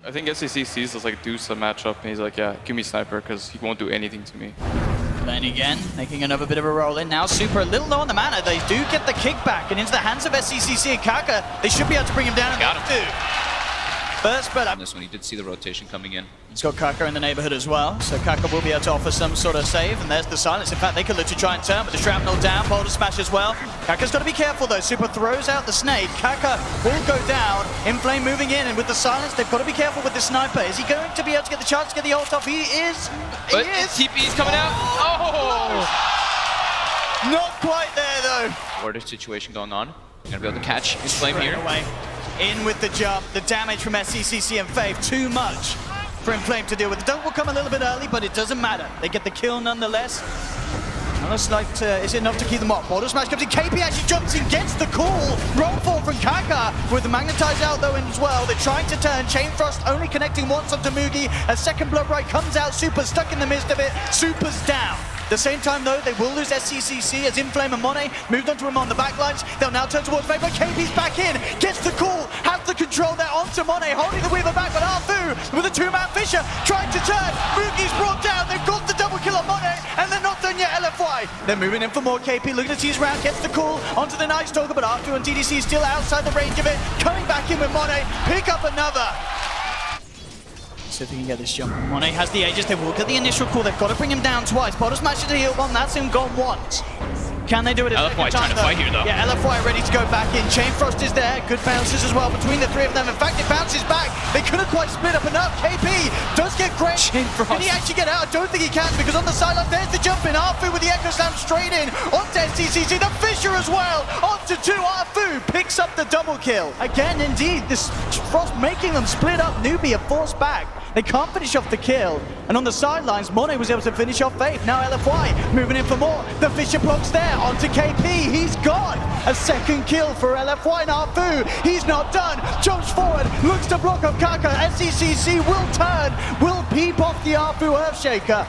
I think SEC sees us like do some matchup and he's like, yeah, give me sniper because he won't do anything to me. Lane again, making another bit of a roll in. Now Super a little low on the mana. They do get the kickback and into the hands of SCCC and Kaka. They should be able to bring him down. Got him. First, but this one, he did see the rotation coming in. He's got Kaka in the neighborhood as well, so Kaka will be able to offer some sort of save, and there's the silence. In fact, they could look to try and turn, but the shrapnel down, boulder smash as well. Kaka's got to be careful though. Super throws out the snake. Kaka will go down. Inflame moving in, and with the silence, they've got to be careful with the sniper. Is he going to be able to get the chance to get the ult off? He is. But TP's coming out. Oh! Not quite there though. Order situation going on. Gonna be able to catch his flame here. Away. In with the jump, the damage from SCCC and Faith, too much for Inflame to deal with. The dunk will come a little bit early, but it doesn't matter. They get the kill nonetheless. Well, it's like, is it enough to keep them up? Border Smash comes in, KP actually jumps in, gets the call. Roll fall from Kaka with the Magnetize out though in as well. They're trying to turn, Chain Frost only connecting once onto Mugi. A second Blood Right comes out, Super stuck in the midst of it. Super's down. At the same time though, they will lose SCCC as Inflame and Monet moved onto him on the backlines. They'll now turn towards Faith, but KP's back in, gets the call, has the control there onto Monet, holding the Weaver back, but Arfu with a two-man Fisher trying to turn. Mugi's brought down, they've got the double kill on Monet, and they're not done yet, LFY. They're moving in for more. KP looking to tease around, gets the call onto the Night Stalker, but Arfu and DDC still outside the range of it. Coming back in with Monet, pick up another. See if he can get this jump. Monet has the Aegis, they will get the initial call, they've got to bring him down twice. Bottom smash to the heal one, that's him gone once. Can they do it a LFY second time trying to fight here though. Yeah, LFY ready to go back in. Chain Frost is there, good bounces as well between the three of them. In fact, it bounces back. They couldn't quite split up enough. KP does get great. Chain Frost. Can he actually get out? I don't think he can because on the sideline, there's the jump in. Arfu with the Echo Slam straight in. Onto SCCC, the Fisher as well. Onto two, Arfu picks up the double kill. Again, indeed, this Frost making them split up. Newbee are forced back. They can't finish off the kill. And on the sidelines, Monet was able to finish off Faith. Now LFY moving in for more. The Fisher blocks there onto KP. He's gone. A second kill for LFY. Now Arfu, he's not done. Jumps forward, looks to block off Kaka. SCCC will turn, will peep off the Arfu Earthshaker.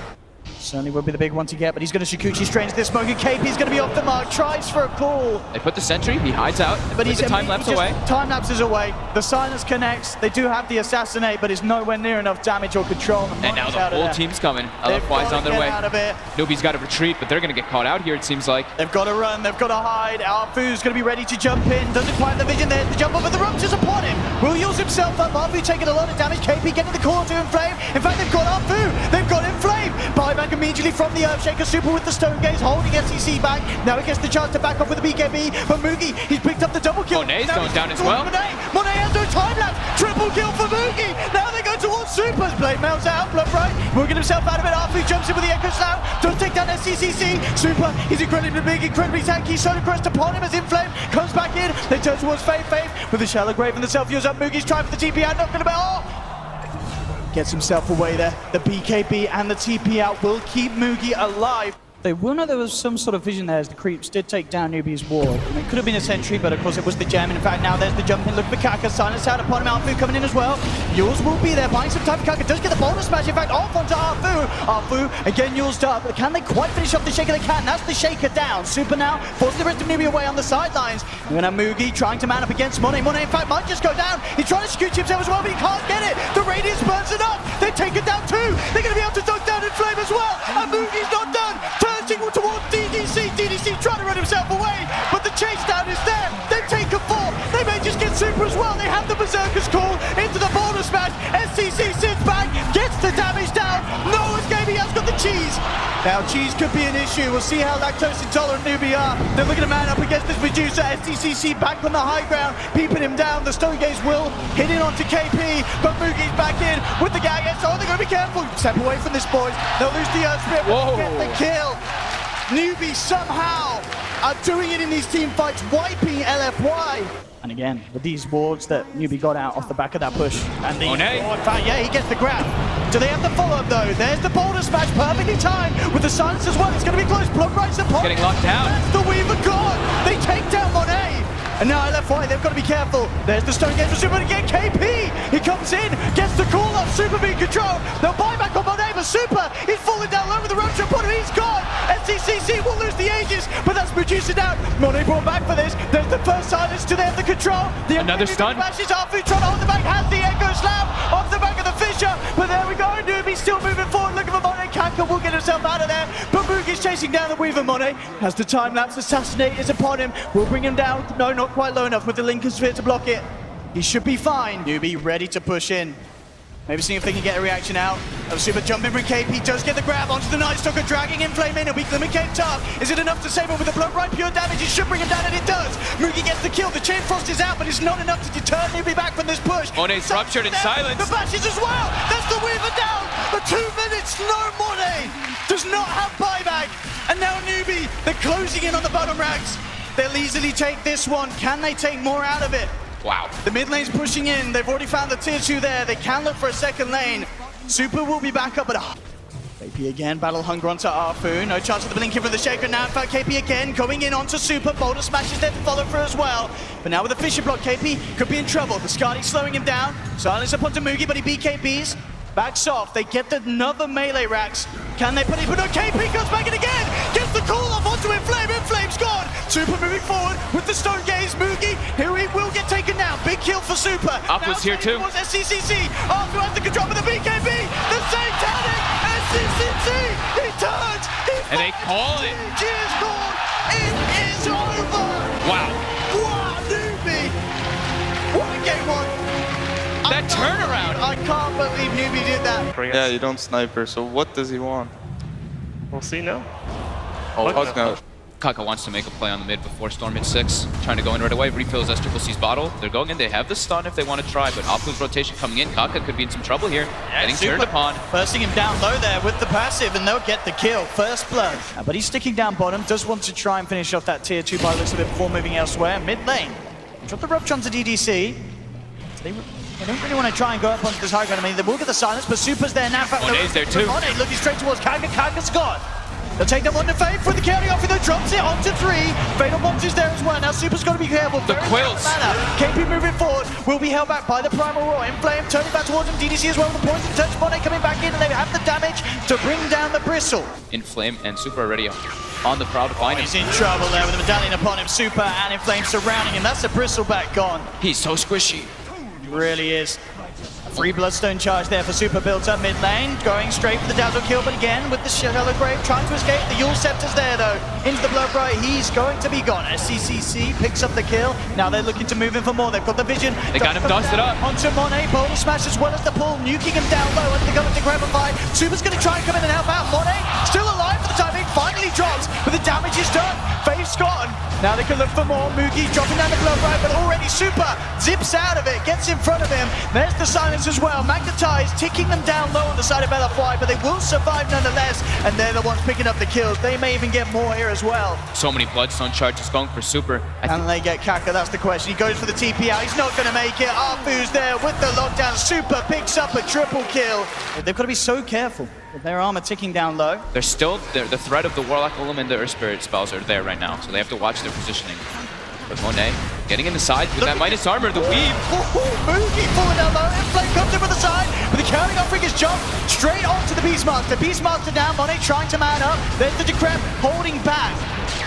Certainly will be the big one to get, but he's going to Shikuchi Strange this moment. KP's going to be off the mark, tries for a call. They put the sentry, he hides out, but he's time lapse away. Time lapses away, the silence connects, they do have the assassinate, but it's nowhere near enough damage or control. And now the whole team's coming. LFY's on their way. Newbee's got to retreat, but they're going to get caught out here, it seems like. They've got to run, they've got to hide. Arfu's going to be ready to jump in, doesn't quite have the vision there, the jump over the ruptures upon him. Will use himself up, Arfu taking a lot of damage, KP getting the call to Inflame. In fact, they've got Arfu, they've got Inflame. Buyback immediately from the Earthshaker, Super with the Stone Gaze, holding SEC back. Now he gets the chance to back off with the BKB, but Mugi, he's picked up the double kill. Monet's going down as well. Monet has no time lapse, triple kill for Mugi. Now they go towards Super's blade, melts out, Blood Right, will get himself out of it. Arfu jumps in with the Echo Slam, does take down SCCC. Super, he's incredibly big, incredibly tanky. Solar Crest upon him as Inflame comes back in. They turn towards Faith with the Shallow Grave and the self-use up. Mugi's trying for the TP out, not gonna be. Gets himself away there. The BKB and the TP out will keep Mugi alive. They will know there was some sort of vision there as the creeps did take down Newbee's ward. I mean, it could have been a sentry, but of course it was the gem. And in fact, now there's the jump in. Look for Kaka. Silence out upon him. Arfu coming in as well. Yules will be there, buying some time. Kaka does get the boulder smash. In fact, off onto Arfu. Arfu, again, Yules up. But can they quite finish off the Shaker? They can. That's the Shaker down. Super now forces the rest of Newbee away on the sidelines. We're going to have Mugi trying to man up against Monet. Monet, in fact, might just go down. He's trying to shoot himself as well, but he can't get it. The radius burns enough. They take it down too. They're going to be able to dunk down Inflame as well. And Mugi's not done. Turning towards DDC trying to run himself away, but the chase down is there. They've taken four. They may just get Super as well. They have the Berserker's call into the boulder smash. SCC sits back, gets the damage down. No escape, he has got the cheese. Now cheese could be an issue. We'll see how lactose intolerant Newbee are. They're looking to man up against this Medusa. SCCC back on the high ground, peeping him down. The Stone Gaze will hit in onto KP, but Mugi's back in with the gag. So they're going to be careful. Step away from this, boys. They'll lose the Earth Spirit, but get the kill. Newbee somehow are doing it in these team fights, wiping LFY. And again, with these wards that Newbee got out off the back of that push. And the yeah, he gets the grab. Do they have the follow-up though? There's the boulder smash, perfectly timed with the silence as well. It's going to be close. Blood Right's upon. Getting locked down. That's the Weaver gone. They take down Monet. And now LFY, they've got to be careful. There's the Stone Gaze for Super again. KP, he comes in, gets the call up. Super being control. They'll buy back on Monet, but Super, he's falling down low with the rope upon him. He's gone. SCCC will lose the Aegis, but that's Medusa down. Monet brought back for this. There's the first silence to they have the control. The another stun. Arfu trying to hold the back, has the Echo Slam off the back. himself out of there, but Mugi's chasing down the Weaver. Monet has the time-lapse assassinate is upon him. Will bring him down. No, not quite low enough with the Lincoln Sphere to block it. He should be fine. Newbee ready to push in. Maybe seeing if they can get a reaction out. Super jumping from KP, does get the grab onto the Night Stalker, dragging in Flame in, a weak limit came tough. Is it enough to save him with the blood right? Pure damage, it should bring him down, and it does. Mugi gets the kill, the Chain Frost is out, but it's not enough to deter Newbee back from this push. Monet's ruptured in silence. The bashes as well, that's the Weaver down. For 2 minutes, no Monet. Does not have buyback. And now Newbee, they're closing in on the bottom racks. They'll easily take this one. Can they take more out of it? Wow. The mid lane's pushing in. They've already found the tier 2 there. They can look for a second lane. Super will be back up at KP again, battle hunger onto Arfu. No chance of the blinking from the Shaker now. In fact, KP again going in onto Super. Boulder smashes there to follow through as well. But now with the Fisher block, KP could be in trouble. The Skadi slowing him down. Silence up onto Mugi, but he beat KP's. Backs off. They get another melee racks. Can they put it? But no, KP comes back in again. Gets the call off onto Inflame. Inflame's gone. Super moving forward with the Stone Gaze. Mugi, here he will get taken down. Big kill for Super. Up was here too. SCCC. Arthur has the control with the BKB. The same tactic. SCCC. He turns. And they call it. G is gone. It is over. Wow. Wow, Newbee. What a game one. That turnaround. I can't believe Newbee did that. Yeah, you don't sniper, so what does he want? We'll see now. Oh, Hug's gonna... Kaka wants to make a play on the mid before Storm hits 6. Trying to go in right away. Refills SCCC's bottle. They're going in. They have the stun if they want to try, but Apu's rotation coming in. Kaka could be in some trouble here. Yeah, Getting Super turned upon. Bursting him down low there with the passive, and they'll get the kill. First blood. But he's sticking down bottom. Does want to try and finish off that tier 2 by the looks of it before moving elsewhere. Mid lane. Drop the rupture onto DDC. They don't really want to try and go up onto this high ground. I mean, they will get the silence, but Super's there now. Monet's there too. Monet looking straight towards Kaka. Kaga's gone. They'll take them on to Fade for the carry off, and they drops it onto 3. Fade on bombs is there as well. Now Super's got to be careful. The quills. KP moving forward will be held back by the Primal Roar. Inflame turning back towards him. DDC as well. The poison touch. Monet coming back in, and they have the damage to bring down the Bristle. Inflame and Super already on the prowl to find him. He's in trouble there with the medallion upon him. Super and Inflame surrounding him. That's the Bristleback gone. He's so squishy. He really is. Free Bloodstone charge there for Super built up mid lane, going straight for the Dazzle kill, but again with the Shallow Grave trying to escape. The Yule Scepter's there though, into the Bloodbright, he's going to be gone. SCCC picks up the kill, now they're looking to move in for more, they've got the vision. They got him dusted up. Onto Monet, Boulder Smash as well as the pull, nuking him down low as they come into Gravify. Super's going to try and come in and help out. Monet still alive for the time being, finally drops, but the damage is done. Faith's gone. Now they can look for more. Mugi dropping down the Bloodbright, but already Super zips out of it, gets in front of him. There's the silence as well. Magnetize ticking them down low on the side of LFY, but they will survive nonetheless, and they're the ones picking up the kills. They may even get more here as well. So many Bloodstone charges going for Super. And they get Kaka, that's the question. He goes for the TP out, he's not going to make it. Arfu's there with the lockdown. Super picks up a triple kill. They've got to be so careful with their armor ticking down low. They're still, the threat of the Warlock Golem and the Earth Spirit spells are there right now, so they have to watch their positioning. But Monet getting in the side with that minus armor, the weave. Mugi forward down low, Inflame comes in with the side, but the counting off ring is jumped straight onto the Beastmaster. Beastmaster down, Monet trying to man up, there's the Decrep holding back.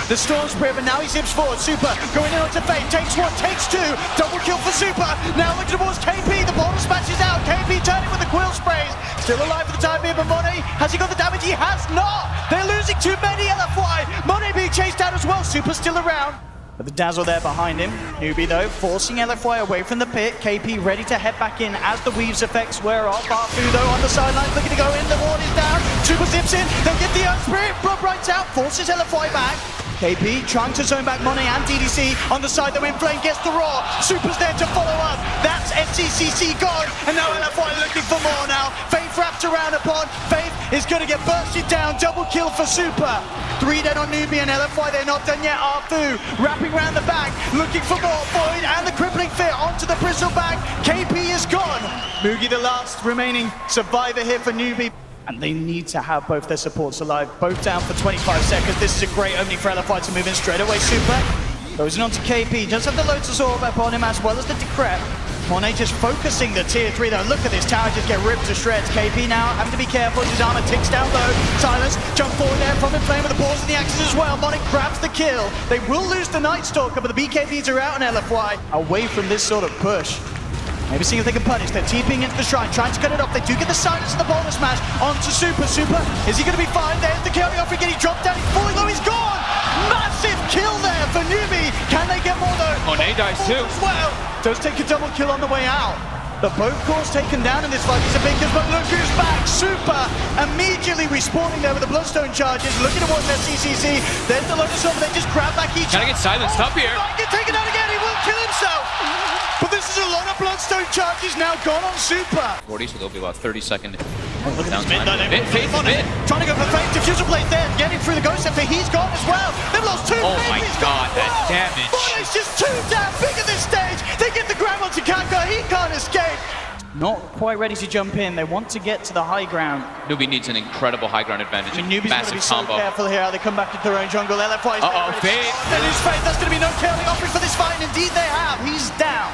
The Storm Spirit, but now he zips forward. Super going in onto Fate, takes 1, takes 2, double kill for Super. Now looking towards KP, the bottom smashes out. KP turning with the Quill sprays. Still alive for the time being, but Monet, has he got the damage? He has not! They're losing too many LFY. Monet being chased out as well, Super's still around. But the Dazzle there behind him. Newbee though, forcing LFY away from the pit. KP ready to head back in as the Weave's effects wear off. Arfu though on the sidelines looking to go in. The ward is down. Super zips in. They'll get the Earth Spirit. Bloodbright's out. Forces LFY back. KP trying to zone back Monet and DDC on the side though. Inflame gets the Roar. Super's there to follow up. That's SCCC gone. And now LFY looking for more now. Faith wrapped around upon. Faith is going to get bursted down. Double kill for Super. 3 dead on Newbee and LFY. They're not done yet. Arfu wrapping around the back. Looking for more. Void and the Crippling Fear onto the Bristleback. KP is gone. Mugi the last remaining survivor here for Newbee. And they need to have both their supports alive. Both down for 25 seconds. This is a great opening for LFY to move in straight away. Super goes in onto KP. Does have the Lotus Orb upon him as well as the Decrep. Monet just focusing the tier 3 though. Look at this tower just get ripped to shreds. KP now having to be careful. His armor ticks down low. Silence jump forward there from Inflame with the balls and the axes as well. Monet grabs the kill. They will lose the Night Stalker, but the BKBs are out on LFY. Away from this sort of push. Maybe seeing if they can punish. They're TPing into the shrine, trying to cut it off. They do get the silence of the boulder smash onto Super. Super, is he going to be fine? There's the carry off again. He dropped down. He's falling low. He's gone. Massive kill there for Newbee. Can they get more though? Monet dies too. As well. Does take a double kill on the way out. The both cores taken down in this fight. It's a big kill, but look who's back. Super immediately respawning there with the Bloodstone charges. Looking towards their CCC. There's the Lotus Orb. They just grab back each Trying to get silenced up here. Might get taken out again. He will kill himself. But this is a lot of Bloodstone charges now gone on Super. 40, so there'll be about 30-second Look at down this mid, though. time. Faith mid. Trying to go for Faith. Diffuser blade there. Getting through the Ghost Scepter. He's gone as well. They've lost two. Oh my He's god, gone as that well. damage. Mone's just too damn big at this stage. They get the grab onto Kaka. He can't escape. Not quite ready to jump in. They want to get to the high ground. Newbee needs an incredible high ground advantage. I mean, Newbee's got to Massive be so combo. careful here. They come back into their own jungle. LFY is Uh-oh, Faith. They lose Faith. That's going to be no killing offering for this fight. And indeed they have. He's down.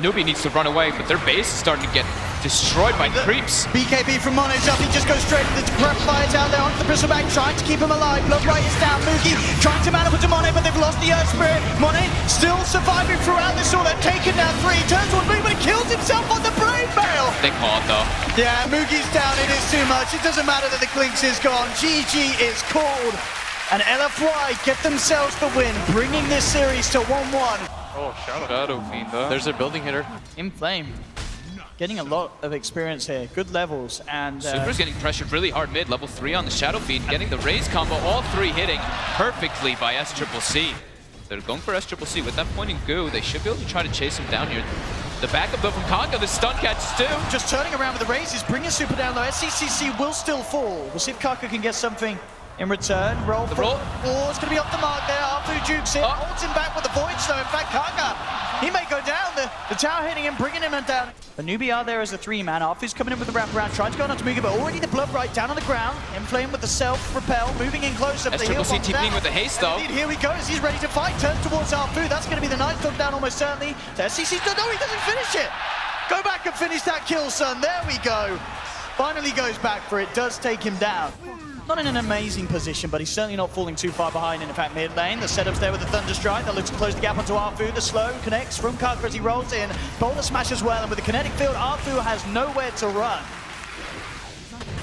Newbee needs to run away, but their base is starting to get destroyed by creeps. BKB from Mono's up. He just goes straight to the prep fires out there onto the Bristleback, trying to keep him alive. Bloodbright is down. Moogie trying to man up to Mono, but they've lost the Earth Spirit. Mono still surviving throughout this all. They're taken down 3. Turns towards Moogie, but he kills himself on the Brave Mail. They call it though. Yeah, Moogie's down. It is too much. It doesn't matter that the Clinks is gone. GG is called. And LFY get themselves the win, bringing this series to 1-1. Oh, Shadow Fiend, huh? There's their building hitter. Inflame. Getting a lot of experience here. Good levels. And Super's getting pressured really hard mid, level 3 on the Shadow Fiend, getting the raise combo, all 3 hitting perfectly by SCCC. They're going for SCCC with that point in goo. They should be able to try to chase him down here. The backup though from Kaka, the stun catches too. just turning around with the raises, bringing Super down low. SCCC will still fall. We'll see if Kaka can get something in return. Roll. Oh, it's going to be off the mark there. Arfu jukes it. Holds him back with the Void Snow. In fact, Kaka, he may go down. The tower hitting him, bringing him down. The Newbee are there as a 3-man. Arfu's coming in with the wraparound, trying to go on to Mugi, but already the Bloodbright down on the ground. Inflame with the self-repel, moving in closer. SCCC TPing with the haste though. Indeed, here he goes. He's ready to fight. Turns towards Arfu. That's going to be the Night Dog down almost certainly. So SCC, no, he doesn't finish it. Go back and finish that kill, son. There we go. Finally goes back for it. Does take him down. Not in an amazing position, but he's certainly not falling too far behind. In fact, mid lane, the setup's there with the Thunder Strike that looks to close the gap onto Arfu. The slow connects from Kaka as he rolls in. Boulder smash as well, and with the kinetic field, Arfu has nowhere to run.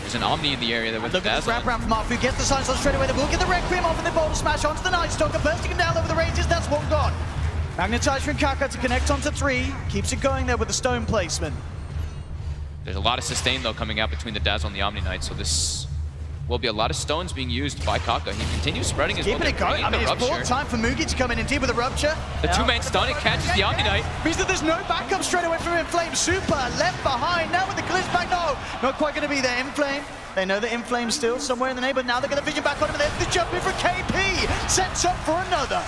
There's an Omni in the area there with Look at Dazzle. this wrap around from Arfu, gets the silence on straight away. They will get the Requiem off and the Boulder smash onto the Night Stalker, bursting him down over the ranges. That's one gone. Magnetized from Kaka to connect onto 3. Keeps it going there with the stone placement. There's a lot of sustain though coming out between the Dazzle and the Omni Knight, so this will be a lot of stones being used by Kaka. He continues spreading his Keeping it going. I mean, it's more time for Mugi to come in and deal with the Rupture. The 2-man stun, it catches the Omni Knight. Means that there's no backup straight away from Inflame. Super left behind. Now with the glitch back, no, not quite going to be there. Inflame. They know that Inflame's still somewhere in the neighborhood. Now they're going to vision back on him. There's the jump in for KP. Sets up for another.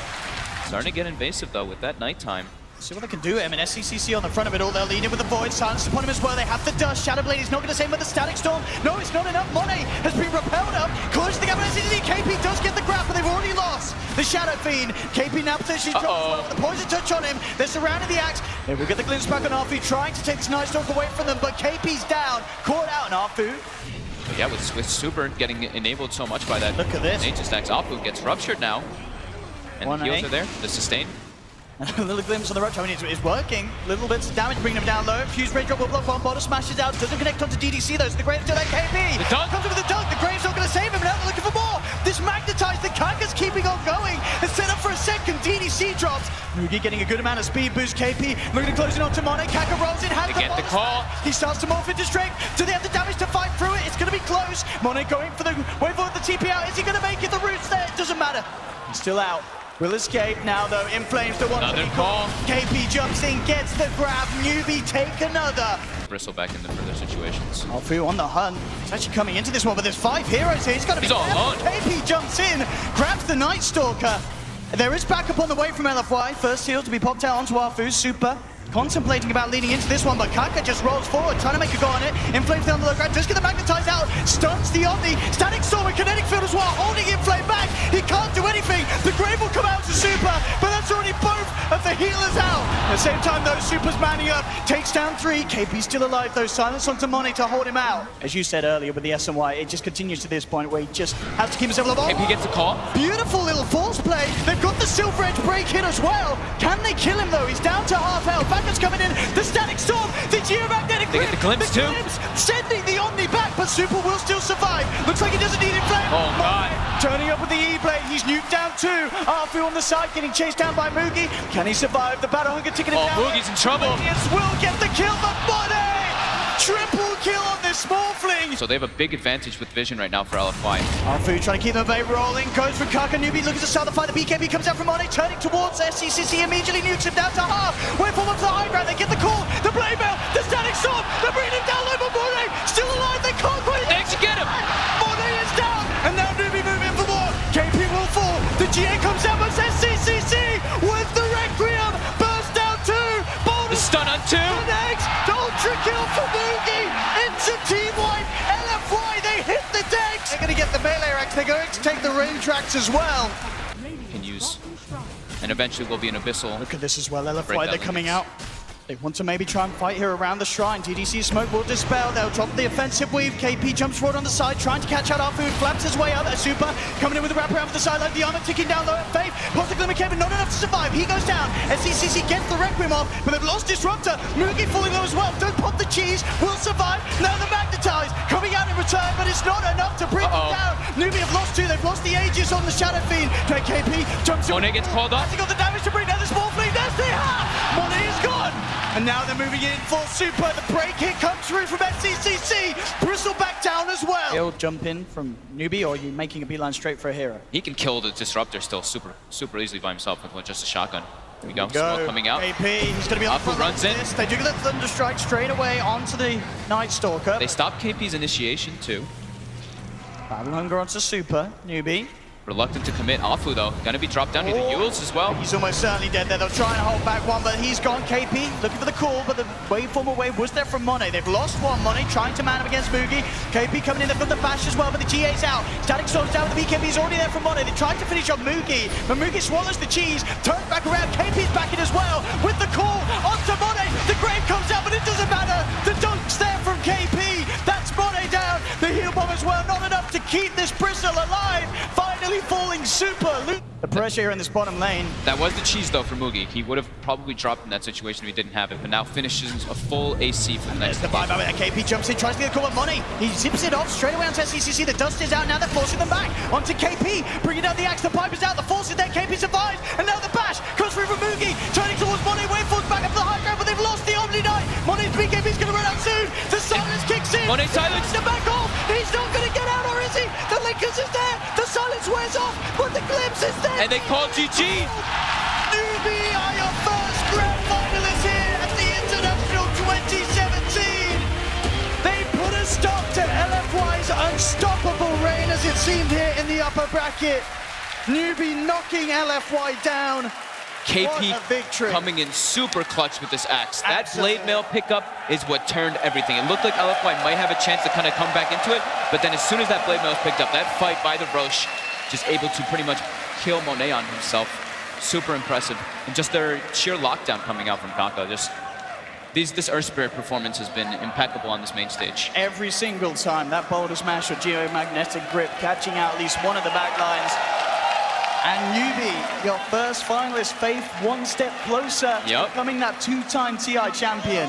Starting to get invasive though with that nighttime. See what they can do. I mean, SCCC on the front of it all. They'll lead in with the Void. Silence upon him as well. They have the Dust. Shadowblade is not going to save him with the Static Storm. No, it's not enough. Monet has been repelled up. Close to the gap. SCCC. KP does get the grab, but they've already lost the Shadow Fiend. KP now potentially drops well with the Poison Touch on him. They're surrounding the Axe. They will get the glimpse back on Arfu, trying to take this Night Stalk away from them, but KP's down. Caught out on Arfu. But yeah, with Super getting enabled so much by that. Look at this. Nature stacks. Apu gets ruptured now. And the heals are there. The sustain. A little glimpse on the Rupture. I mean, it's working. Little bits of damage, bringing him down low. Fuse Ray Drop will block one. Bottom smashes out. Doesn't connect onto DDC though. So the Graves still at KP. The dunk. Comes in with the dunk. The Graves not going to save him. Now they're looking for more. This magnetized. The Kaka's keeping on going. And set up for a second. DDC drops. Mugi getting a good amount of speed boost. KP looking to close it onto Monet. Kaka rolls in. Has They get the call. He starts to morph into strength. Do they have the damage to fight through it? It's going to be close. Monet going for the wave for the TP out. Is he going to make it? The root's there. It doesn't matter. He's still out. Will escape now though. Inflames the one. Another call. KP jumps in, gets the grab. Newbee take another. Bristle back into further situations. Arfu on the hunt. He's actually coming into this one, but there's 5 heroes here. He's got to be He's all alone. KP jumps in, grabs the Night Stalker. There is backup on the way from LFY. First heal to be popped out onto Arfu. Super. Contemplating about leading into this one, but Kaka just rolls forward, trying to make a go on it. Inflames down the low ground, just get the magnetize out, stuns the Omni, Static Storm and Kinetic Field as well, holding Inflame back. He can't do anything. The Grave will come out to Super, but that's already both of the healers out. At the same time, though, Super's manning up, takes down 3. KP's still alive, though. Silence onto Monet to hold him out. As you said earlier with the SNY, it just continues to this point where he just has to keep himself alive. KP gets a call. Beautiful little force play. They've got the Silver Edge break hit as well. Can they kill him, though? He's down to half health. backups coming in. The static storm, the geomagnetic They get the glimpse too. sending the Omni back, but Super will still survive. Looks like he doesn't need inflame. Oh, God. Turning up with the E-Blade, he's nuked down too. Arfu on the side, getting chased down by Moogie. Can he survive? The Battle Hunger ticking it down. Moogie's in trouble. Radiance will get the kill, but Money! Triple kill on this small fling. So they have a big advantage with vision right now for LFY. Arfu trying to keep the bait rolling. Goes for Kaka. Newbee looking to start the fight. The BKB comes out from Money, turning towards SCCC. Immediately nukes him down to half. Wait for him up to the high ground. They get the call. The blade mail. The static storm. They're bringing him down low, but Money still alive. They can't quite. They actually get him. Money is down. And now Newbee moving for more. KP will fall. The GA comes out, but SCCC with the Requiem. Burst down two. The stun on two. The next ultra kill for Moogie. It's a team wipe. LFY, they hit the decks. They're going to get the melee racks. They're going to take the range racks as well. Can use. And eventually will be an abyssal. Look at this as well. LFY, Break they're that coming limits. out. They want to maybe try and fight here around the shrine. TDC smoke will dispel. They'll drop the offensive weave. KP jumps forward on the side, trying to catch out our food. Flaps his way out. That Super coming in with a wraparound for the sideline. The armor ticking down low at Faith. Pulls the Glimmer Kevin, not enough to survive. He goes down. SCCC gets the Requiem off, but they've lost Disruptor. Moogie falling low as well. Don't pop the cheese. Will survive. Now the Magnetize coming out in return, but it's not enough to bring them down. Newbee have lost two. They've lost the Aegis on the Shadow Fiend. KP jumps in. Monet gets called up. He got the damage to bring down the small fleet. That's the Monet is gone. And now they're moving in for Super. The break hit comes through from SCCC. Bristle back down as well. He'll jump in from Newbee, or are you making a beeline straight for a hero? He can kill the Disruptor still super easily by himself with just a shotgun. Here we go. Smoke coming out. AP, he's going to be on the front runs in. this. They do get the Thunder Strike straight away onto the Night Stalker. They stopped KP's initiation too. Battle Hunger onto Super. Newbee. Reluctant to commit. Afu though, gonna be dropped down to the Yules as well. He's almost certainly dead there. They'll try and hold back one, but he's gone. KP looking for the call, but the waveform away was there from Monet. They've lost one. Monet trying to man him against Moogie. KP coming in there from the bash as well, but the GA's out. Static Storm's down with the BKB's already there from Monet. They tried to finish on Moogie, but Moogie swallows the cheese, turns back around. KP's back in as well with the call onto Monet. The grave comes out, but it doesn't matter. The dunk's there from KP. That's Monet down. The heal bomb as well, not enough to keep this Bristle alive. Finally falling Super. The pressure here in this bottom lane. That was the cheese though for Moogie. He would have probably dropped in that situation if he didn't have it, but now finishes a full AC for the next The bye-bye with that. KP jumps in, tries to get the call with Money. He zips it off straight away onto SCCC. The dust is out now. They're forcing them back onto KP. Bringing down the axe. The pipe is out. The force is there. KP survives. And now the bash comes through from Moogie. Turning towards Money. Waveform's back up to the high ground, but they've lost the Omni Knight. Money's BKB's going to run out soon. The silence kicks in. Monet silence. The back off. He's not going to get out, or is he? The Linkers is there. The silence wears off, but the glimpse is there. And they call GG. Newbee are your first grand finalists here at the International 2017. They put a stop to LFY's unstoppable reign, as it seemed here in the upper bracket. Newbee knocking LFY down. KP coming in super clutch with this axe. That Absolutely. blade mail pickup is what turned everything. It looked like LFY might have a chance to kind of come back into it, but then as soon as that blade mail is picked up, that fight by the Roche, just able to pretty much kill Monet on himself. Super impressive. And just their sheer lockdown coming out from Kaka. Just this Earth Spirit performance has been impeccable on this main stage. Every single time that boulder smash or geomagnetic grip catching out at least one of the back lines. And Newbee, your first finalist, Faith, one step closer to becoming that two-time TI champion.